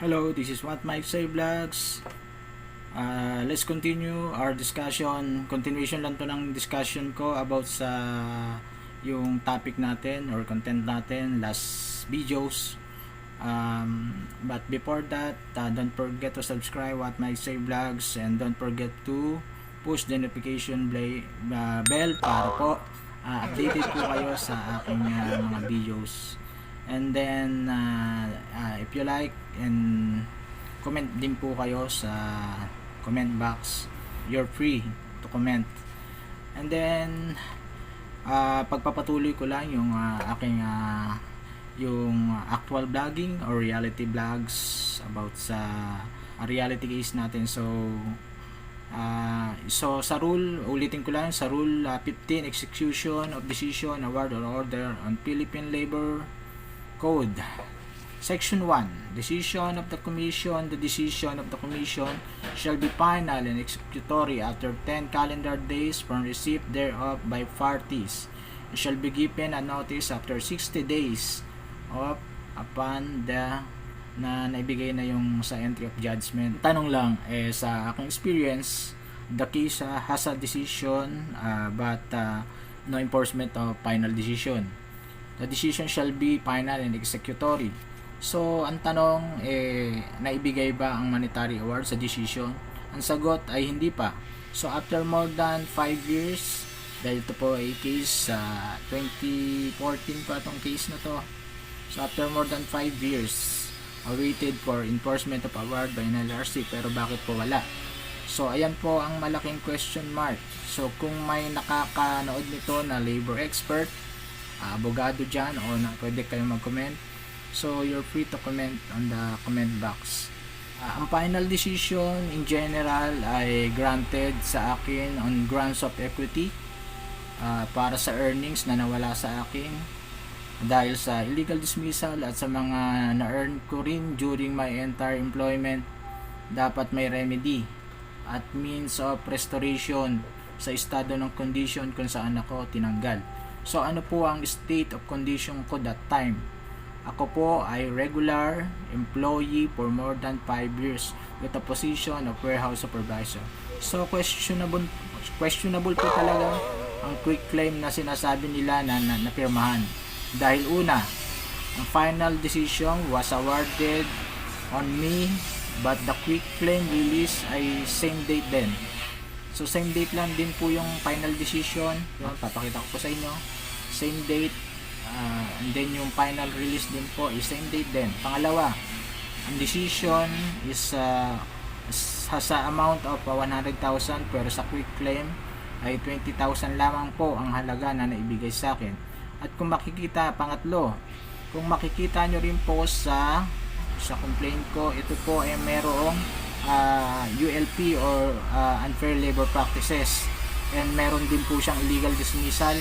Hello, this is What Mike Say Vlogs. Let's continue our discussion. Continuation lang to ng discussion ko about sa yung topic natin or content natin last videos. But before that, don't forget to subscribe What Mike Say Vlogs and don't forget to push the notification bell para po updated po kayo sa aking mga videos. And then if you like, and comment din po kayo sa comment box. You're free to comment. And then pagpapatuloy ko lang yung aking yung actual vlogging or reality vlogs about sa reality case natin. So sa rule, ulitin ko lang, sa rule 15, execution of decision, award or order on Philippine Labor Code. Section 1. Decision of the Commission. The decision of the Commission shall be final and executory after 10 calendar days from receipt thereof by parties. It shall be given a notice after 60 days upon the na naibigay na yung sa entry of judgment. Tanong lang, sa aking experience, the case has a decision but no enforcement of final decision. The decision shall be final and executory. So, ang tanong, naibigay ba ang monetary award sa decision? Ang sagot ay hindi pa. So, after more than 5 years, dahil ito po ay case 2014 pa itong case na to. So, after more than 5 years, awaited for enforcement of award by NLRC, pero bakit po wala? So, ayan po ang malaking question mark. So, kung may nakakanood nito na labor expert, abogado dyan, o pwede kayong mag-comment. So, you're free to comment on the comment box. Ang final decision in general ay granted sa akin on grounds of equity para sa earnings na nawala sa akin dahil sa illegal dismissal at sa mga na-earn ko rin during my entire employment. Dapat may remedy at means of restoration sa estado ng condition kung saan ako tinanggal. So, ano po ang state of condition ko that time? Ako po ay regular employee for more than 5 years with a position of warehouse supervisor. So, questionable po talaga ang quick claim na sinasabi nila na napirmahan. Dahil una, ang final decision was awarded on me but the quick claim release ay same date din. So, same date lang din po yung final decision. Papakita ko po sa inyo. Same date. And then yung final release din po is same date din. Pangalawa, ang decision is has a amount of 100,000 pero sa quick claim ay 20,000 lamang po ang halaga na naibigay sa akin. At kung makikita, pangatlo, kung makikita nyo rin po sa complaint ko, ito po ay merong ULP or unfair labor practices, and meron din po siyang illegal dismissal.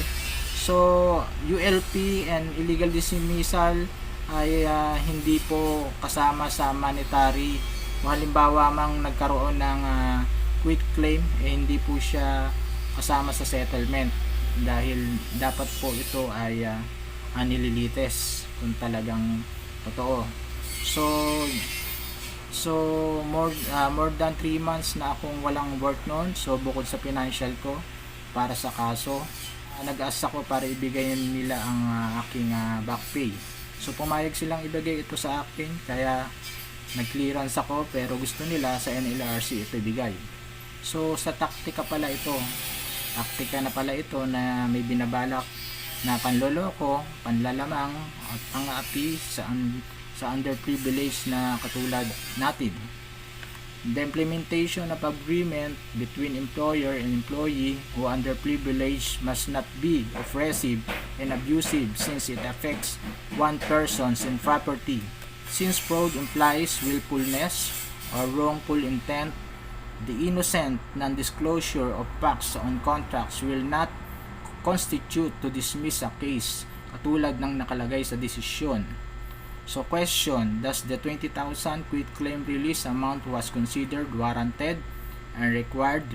So, ULP and illegal dismissal ay hindi po kasama sa monetary. Kung halimbawa mang nagkaroon ng quit claim, hindi po siya kasama sa settlement dahil dapat po ito ay nililites kung talagang totoo. So more than 3 months na akong walang work noon. So, bukod sa financial ko para sa kaso, nag-ask ako para ibigay nila ang aking back pay. So, pumayag silang ibigay ito sa akin, kaya nag-clearance ako, pero gusto nila sa NLRC ito ibigay. So, sa taktika pala ito, taktika na pala ito na may binabalak na panloloko, panlalamang at pang-aapi sa underprivileged na katulad natin. The implementation of agreement between employer and employee who underprivileged must not be oppressive and abusive since it affects one person's property. Since fraud implies willfulness or wrongful intent, the innocent non-disclosure of facts on contracts will not constitute to dismiss a case katulad ng nakalagay sa desisyon. So, question, does the 20,000 quit claim release amount was considered warranted and required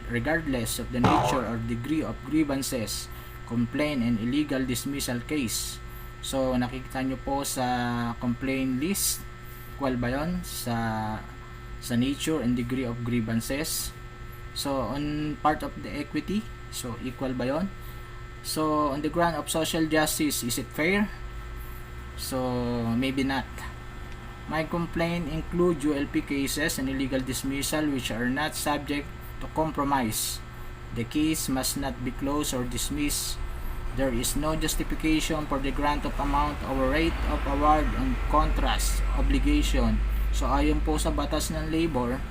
regardless of the nature or degree of grievances, complaint, and illegal dismissal case? So, nakikita nyo po sa complaint list equal ba yon sa nature and degree of grievances? So on part of the equity, so equal ba yon? So on the ground of social justice, is it fair? So maybe not. My complaint include ULP cases and illegal dismissal which are not subject to compromise. The case must not be closed or dismissed. There is no justification for the grant of amount or rate of award on contrast obligation. So ayon po sa batas ng labor,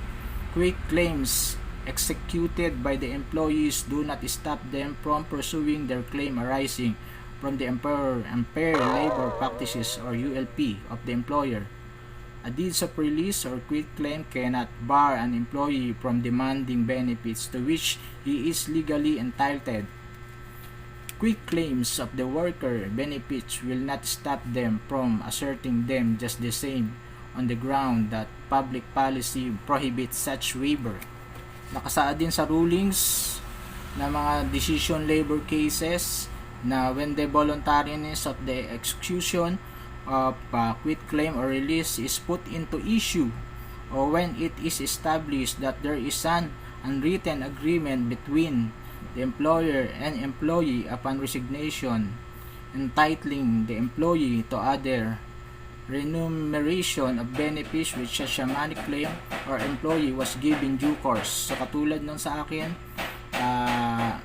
quick claims executed by the employees do not stop them from pursuing their claim arising from the unfair labor practices or ULP of the employer. A deeds of release or quit claim cannot bar an employee from demanding benefits to which he is legally entitled. Quick claims of the worker benefits will not stop them from asserting them just the same on the ground that public policy prohibits such waiver. Nakasaad din sa rulings na mga decision labor cases na when the voluntariness of the execution of quit claim or release is put into issue, or when it is established that there is an unwritten agreement between the employer and employee upon resignation entitling the employee to other remuneration of benefits which such a money claim or employee was given due course. So katulad nung sa akin,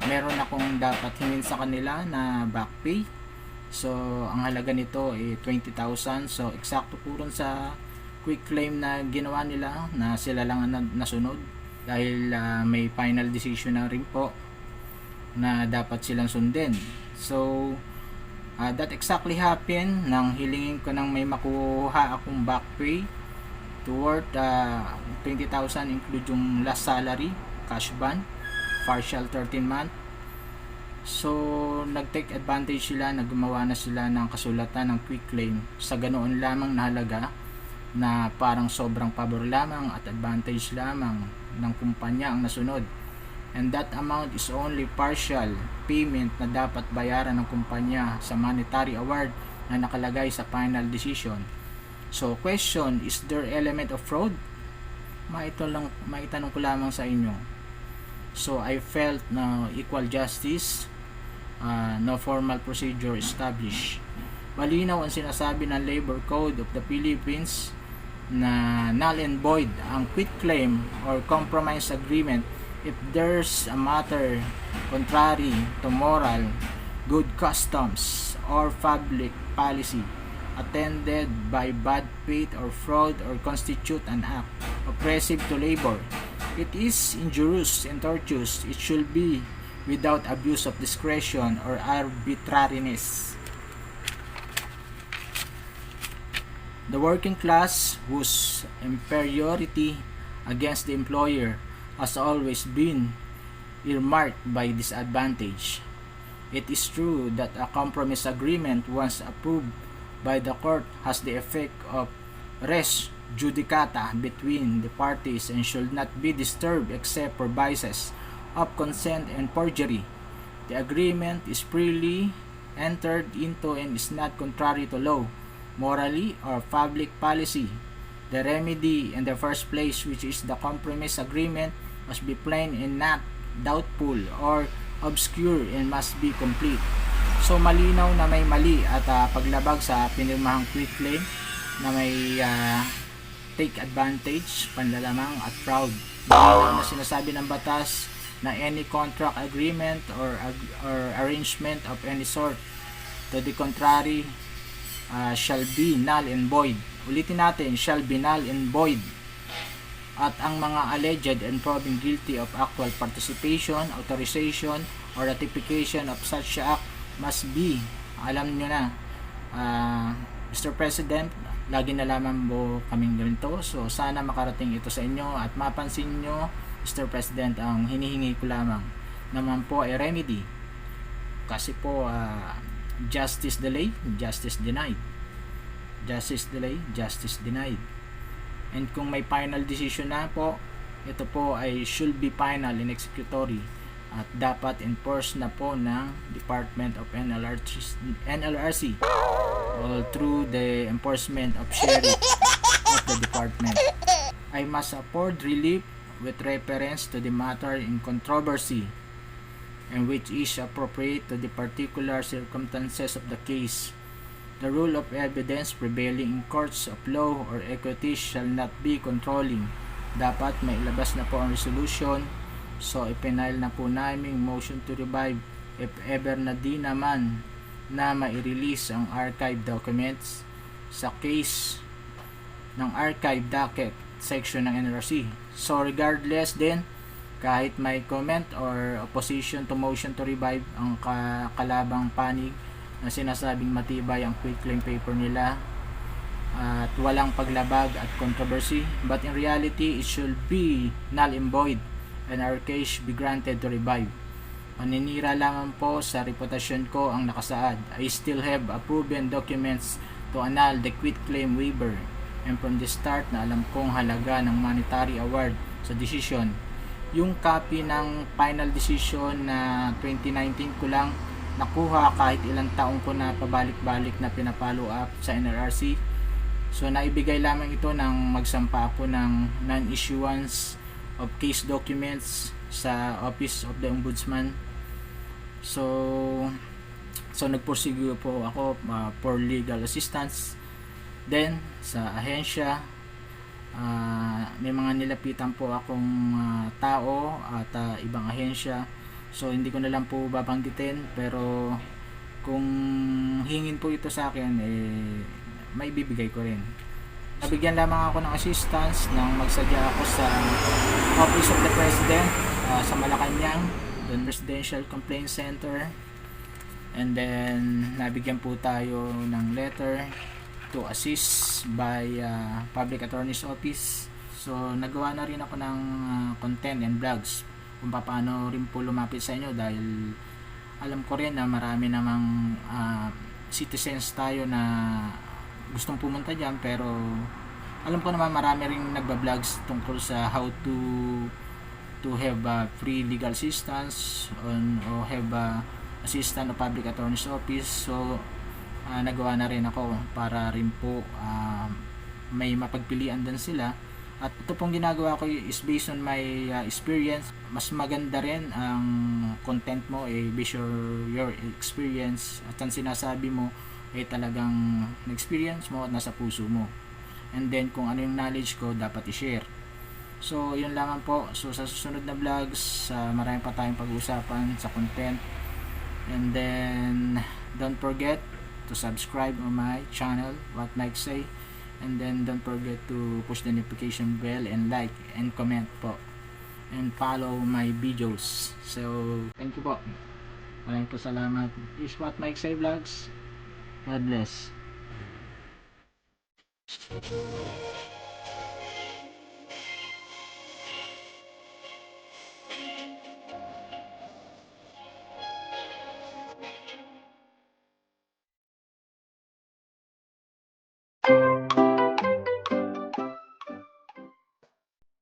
meron akong dapat hingin sa kanila na back pay. So ang halaga nito ay 20,000. So eksakto po rin sa quick claim na ginawa nila na sila lang ang nasunod dahil may final decision na rin po na dapat silang sundin. So that exactly happened nang hilingin ko nang may makuha akong back pay toward 20,000 include yung last salary, cash ban, partial 13 month. So nag-take advantage sila, naggumawa na sila ng kasulatan ng quick claim sa ganoon lamang na halaga na parang sobrang pabor lamang at advantage lamang ng kumpanya ang nasunod. And that amount is only partial payment na dapat bayaran ng kumpanya sa monetary award na nakalagay sa final decision. So question, is there element of fraud? Maitanong ko lamang sa inyo. So I felt na equal justice, no formal procedure established. Malinaw ang sinasabi ng Labor Code of the Philippines na null and void ang quit claim or compromise agreement if there's a matter contrary to moral, good customs, or public policy attended by bad faith or fraud or constitute an act oppressive to labor. It is injurious and tortious. It should be without abuse of discretion or arbitrariness. The working class, whose inferiority against the employer has always been earmarked by disadvantage. It is true that a compromise agreement once approved by the court has the effect of res judicata between the parties and should not be disturbed except for vices of consent and forgery. The agreement is freely entered into and is not contrary to law, morally, or public policy. The remedy in the first place, which is the compromise agreement, must be plain and not doubtful or obscure and must be complete. So malinaw na may mali at paglabag sa pinirmahang quit claim na may take advantage, panlalamang at fraud. Malinaw na sinasabi ng batas na any contract agreement or arrangement of any sort to the contrary shall be null and void. Ulitin natin, shall be null and void. At ang mga alleged and proven guilty of actual participation, authorization, or ratification of such act must be, alam nyo na, Mr. President, lagi na lamang mo kaming ganito. So sana makarating ito sa inyo at mapansin nyo, Mr. President, ang hinihingi ko lamang naman po ay remedy. Kasi po, justice delay, justice denied. Justice delay, justice denied. And kung may final decision na po, ito po ay should be final and executory at dapat enforce na po ng Department of NLRC all through the enforcement of sheriff of of the department. I must afford relief with reference to the matter in controversy and which is appropriate to the particular circumstances of the case. The rule of evidence prevailing in courts of law or equity shall not be controlling. Dapat may ilabas na po ang resolution. So, ipinail na po namin motion to revive if ever na di naman na mai-release ang archive documents sa case ng archive docket section ng NRC. So, regardless din, kahit may comment or opposition to motion to revive ang kalabang panig na sinasabing matibay ang quitclaim paper nila at walang paglabag at controversy, but in reality it should be null and void and our case be granted to revive. Paninira lamang po sa reputasyon ko ang nakasaad. I still have proven documents to annul the quitclaim waiver, and from the start na alam kong halaga ng monetary award sa decision. Yung copy ng final decision na 2019 ko lang nakuha kahit ilang taong ko na pabalik-balik na pinapollow up sa NRC. So naibigay lamang ito nang magsampa ako ng non-issuance of case documents sa Office of the Ombudsman. So nagpursige po ako for legal assistance. Then sa ahensya, may mga nilapitan po akong tao at ibang ahensya. So hindi ko na lang po babanggitin, pero kung hingin po ito sa akin, may bibigay ko rin. Nabigyan lamang ako ng assistance nang magsadya ako sa Office of the President sa Malacanang, the Presidential Complaint Center, and then nabigyan po tayo ng letter to assist by Public Attorney's Office. So nagawa na rin ako ng content and vlogs kung paano rin po lumapit sa inyo, dahil alam ko rin na marami namang citizens tayo na gustong pumunta dyan, pero alam ko naman marami rin nagba-vlogs tungkol sa how to have free legal assistance or have assistant of Public Attorney's Office. So nagawa na rin ako para rin po may mapagpilian din sila. At ito pong ginagawa ko is based on my experience. Mas maganda rin ang content mo based on your experience, at ang sinasabi mo ay talagang na-experience mo at nasa puso mo. And then kung ano yung knowledge ko, dapat i-share. So yun lamang po. So sa susunod na vlogs, marami pa tayong pag-uusapan sa content. And then don't forget to subscribe on my channel, What Mike Say. And then don't forget to push the notification bell and like and comment po, and follow my videos. So thank you po, maraming po salamat. This is What Mike Say Vlogs. God bless.